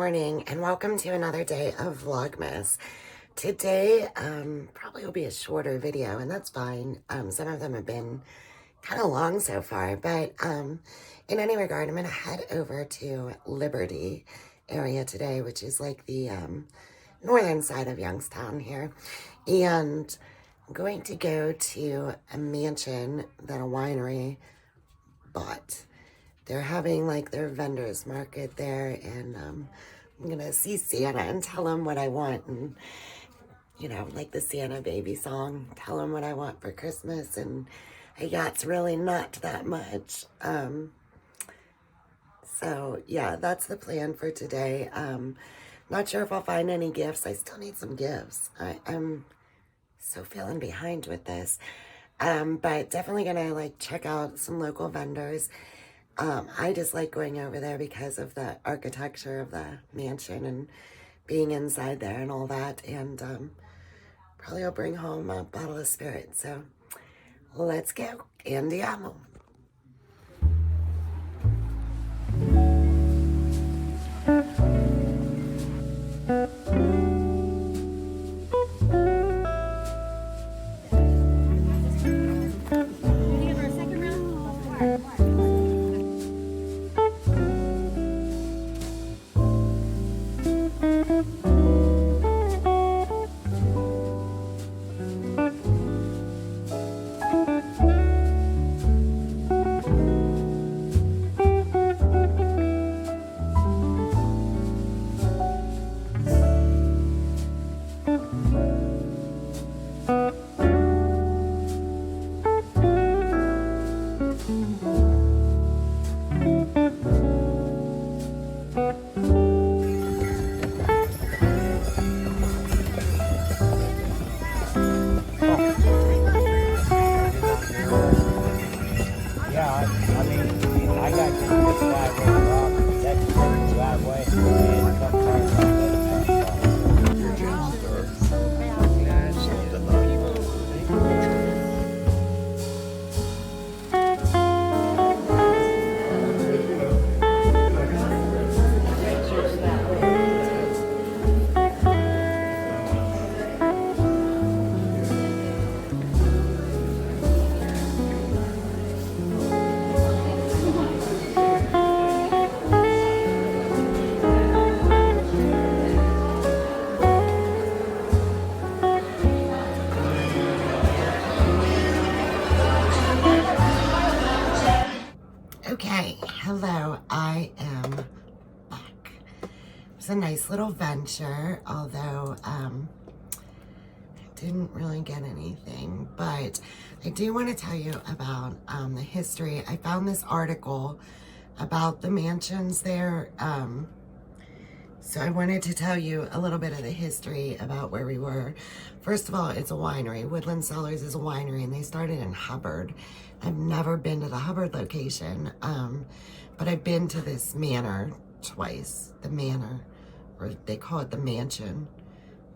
morning and welcome to another day of Vlogmas. Today probably will be a shorter video, and that's fine. Some of them have been kind of long so far, but in any regard, I'm going to head over to Liberty area today, which is like the northern side of Youngstown here, and I'm going to go to a mansion that a winery bought. They're having like their vendors market there, and I'm gonna see Santa and tell him what I want, and you know, like the Santa baby song, tell him what I want for Christmas, and it's really not that much. So yeah, that's the plan for today. Not sure if I'll find any gifts. I still need some gifts. I'm so feeling behind with this, but definitely gonna like check out some local vendors. I just like going over there because of the architecture of the mansion and being inside there and all that. And probably I'll bring home a bottle of spirit. So let's go. Andiamo. Okay, hello, I am back. It's a nice little venture, although I didn't really get anything, but I do want to tell you about the history. I found this article about the mansions there, so I wanted to tell you a little bit of the history about where we were. First of all, it's a winery. Woodland Cellars is a winery, and they started in Hubbard. I've never been to the Hubbard location, but I've been to this manor twice. The manor, or they call it the mansion.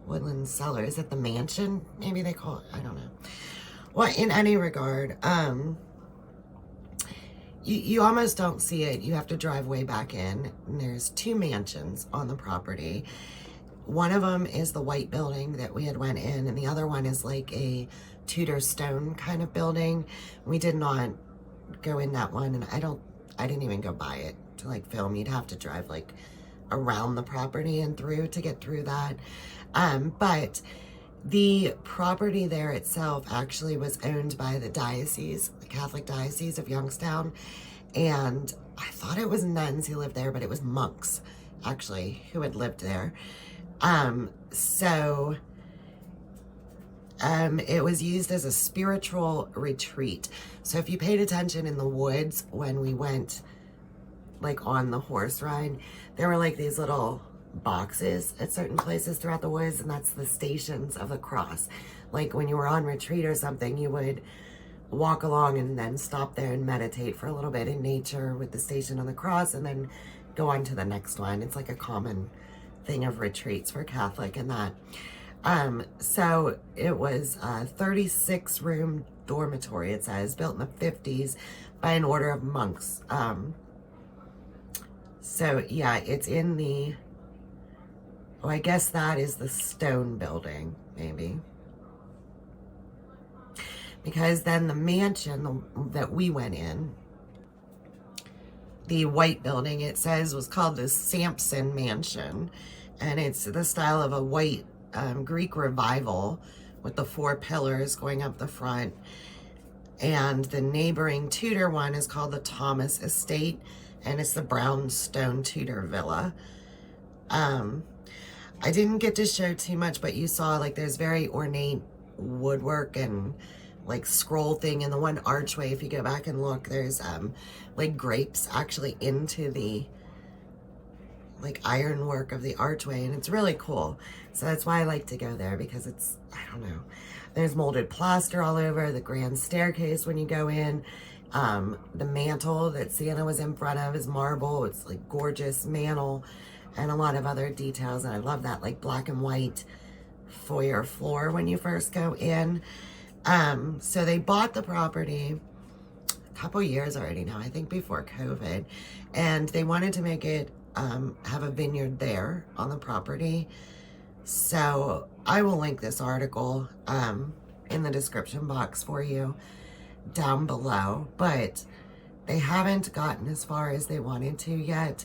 Woodland Cellar. Is it the mansion? Maybe they call it, I don't know. Well, in any regard, you almost don't see it. You have to drive way back in. And there's two mansions on the property. One of them is the white building that we had went in, and the other one is like a Tudor stone kind of building. We did not go in that one, and I didn't even go by it to like film. You'd have to drive like around the property and through to get through that. But the property there itself actually was owned by the diocese, the Catholic Diocese of Youngstown, and I thought it was nuns who lived there, but it was monks actually who had lived there. It was used as a spiritual retreat. So if you paid attention in the woods when we went like on the horse ride, there were like these little boxes at certain places throughout the woods, and that's the stations of the cross. Like when you were on retreat or something, you would walk along and then stop there and meditate for a little bit in nature with the station of the cross, and then go on to the next one. It's like a common thing of retreats for Catholic and that. So it was a 36-room dormitory, it says, built in the 50s by an order of monks. So yeah, it's in the Oh, I guess that is the stone building, maybe. Because then the mansion that we went in, the white building, it says, was called the Sampson Mansion. And it's the style of a white Greek revival with the 4 pillars going up the front. And the neighboring Tudor one is called the Thomas Estate, and it's the brownstone Tudor villa. I didn't get to show too much, but you saw like there's very ornate woodwork and like scroll thing in the one archway. If you go back and look, there's like grapes actually into the like ironwork of the archway, and it's really cool. So that's why I like to go there, because it's, I don't know, there's molded plaster all over the grand staircase when you go in. The mantle that Santa was in front of is marble. It's like gorgeous mantle and a lot of other details, and I love that like black and white foyer floor when you first go in. So they bought the property a couple years already now, I think before COVID, and they wanted to make it have a vineyard there on the property. So I will link this article in the description box for you down below, but they haven't gotten as far as they wanted to yet,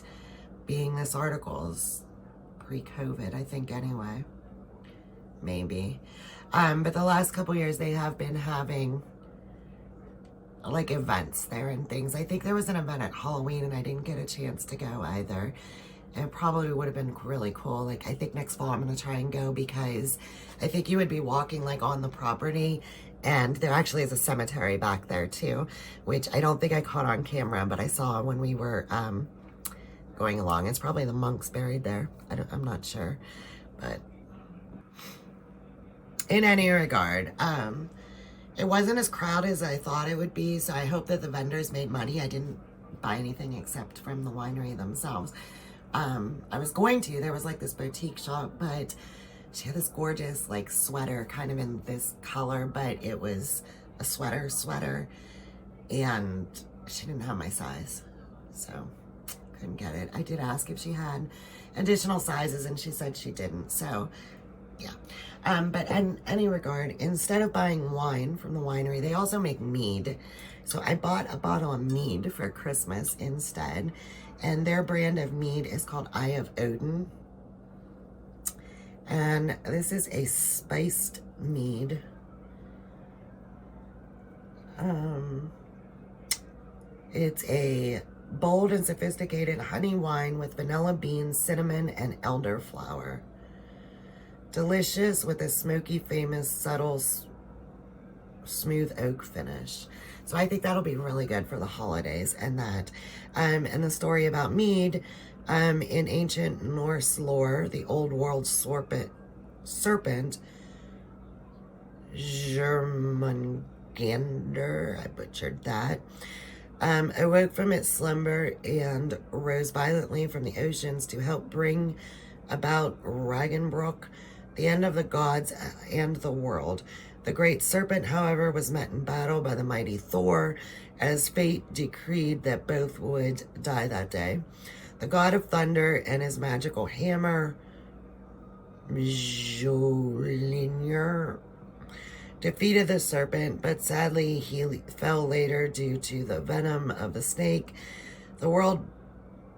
being this article's pre-COVID, I think, anyway, maybe. But the last couple years they have been having like events there and things. I think there was an event at Halloween and I didn't get a chance to go either. It probably would have been really cool. Like, I think next fall I'm going to try and go, because I think you would be walking like on the property, and there actually is a cemetery back there too, which I don't think I caught on camera, but I saw when we were going along. It's probably the monks buried there. I'm not sure, but in any regard, it wasn't as crowded as I thought it would be, so I hope that the vendors made money. I didn't buy anything except from the winery themselves. I was going to, there was like this boutique shop, but she had this gorgeous like sweater kind of in this color, but it was a sweater, and she didn't have my size, so couldn't get it. I did ask if she had additional sizes, and she said she didn't, so yeah. But in any regard, instead of buying wine from the winery, they also make mead. So I bought a bottle of mead for Christmas instead. And their brand of mead is called Eye of Odin. And this is a spiced mead. It's a bold and sophisticated honey wine with vanilla beans, cinnamon, and elderflower. Delicious with a smoky, famous, subtle, smooth oak finish. So I think that'll be really good for the holidays. And that, and the story about mead, in ancient Norse lore, the old world serpent Jormungandr, I butchered that, awoke from its slumber and rose violently from the oceans to help bring about Ragnarok, the end of the gods and the world. The great serpent, however, was met in battle by the mighty Thor, as fate decreed that both would die that day. The god of thunder and his magical hammer, Mjolnir, defeated the serpent, but sadly he fell later due to the venom of the snake. The world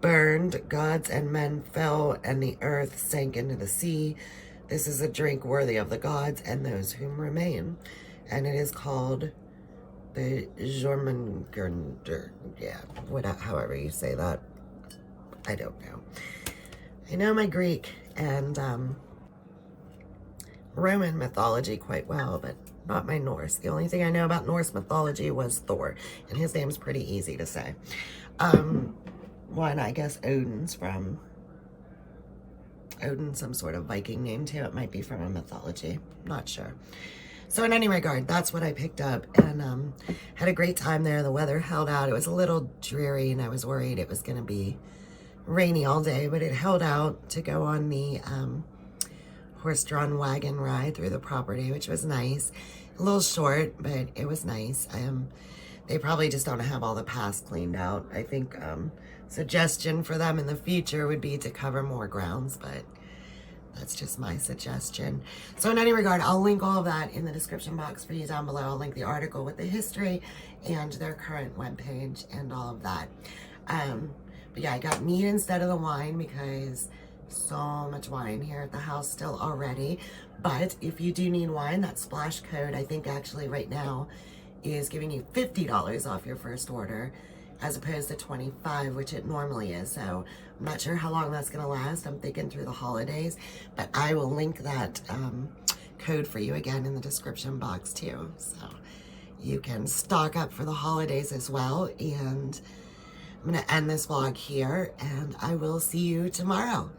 burned, gods and men fell, and the earth sank into the sea. This is a drink worthy of the gods and those whom remain. And it is called the Jormungandr. Yeah, however you say that. I don't know. I know my Greek and Roman mythology quite well, but not my Norse. The only thing I know about Norse mythology was Thor, and his name's pretty easy to say. One, I guess Odin's from Odin, some sort of Viking name too. It might be from a mythology. Not sure. So in any regard, that's what I picked up, and had a great time there. The weather held out. It was a little dreary, and I was worried it was going to be rainy all day, but it held out to go on the horse-drawn wagon ride through the property, which was nice. A little short, but it was nice. They probably just don't have all the paths cleaned out. I think suggestion for them in the future would be to cover more grounds, but That's just my suggestion. So in any regard, I'll link all of that in the description box for you down below. I'll link the article with the history and their current webpage and all of that. But yeah, I got meat instead of the wine because so much wine here at the house still already. But if you do need wine, that splash code, I think actually right now is giving you $50 off your first order as opposed to $25, which it normally is. So I'm not sure how long that's gonna last. I'm thinking through the holidays, but I will link that code for you again in the description box too. So you can stock up for the holidays as well. And I'm gonna end this vlog here and I will see you tomorrow.